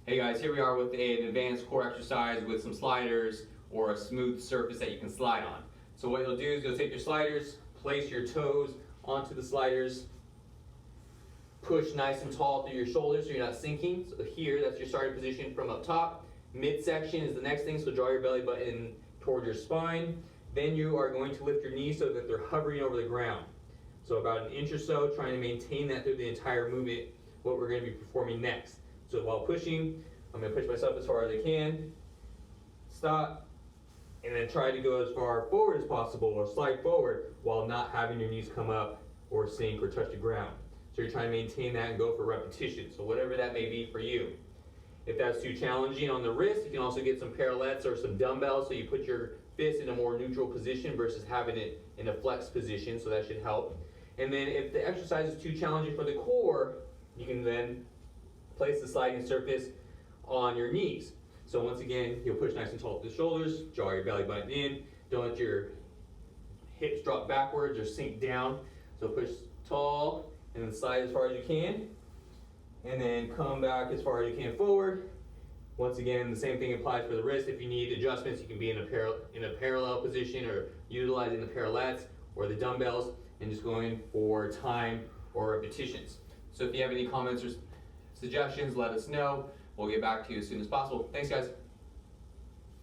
Hey guys, here we are with an advanced core exercise with some sliders or a smooth surface that you can slide on. So what you'll do is you'll take your sliders, place your toes onto the sliders, push nice and tall through your shoulders so you're not sinking. So here, that's your starting position from up top. Midsection is the next thing, so draw your belly button toward your spine. Then you are going to lift your knees so that they're hovering over the ground. So about an inch or so, trying to maintain that through the entire movement, what we're going to be performing next. So while pushing, I'm going to push myself as far as I can, stop, and then try to go as far forward as possible or slide forward while not having your knees come up or sink or touch the ground. So you're trying to maintain that and go for repetition. So whatever that may be for you. If that's too challenging on the wrist, you can also get some parallettes or some dumbbells so you put your fist in a more neutral position versus having it in a flex position, so that should help. And then if the exercise is too challenging for the core, you can then place the sliding surface on your knees. So once again, you'll push nice and tall to the shoulders, draw your belly button in, don't let your hips drop backwards or sink down. So push tall and then slide as far as you can. And then come back as far as you can forward. Once again, the same thing applies for the wrist. If you need adjustments, you can be in a parallel position or utilizing the parallettes or the dumbbells and just going for time or repetitions. So if you have any comments or suggestions, let us know. We'll get back to you as soon as possible. Thanks, guys.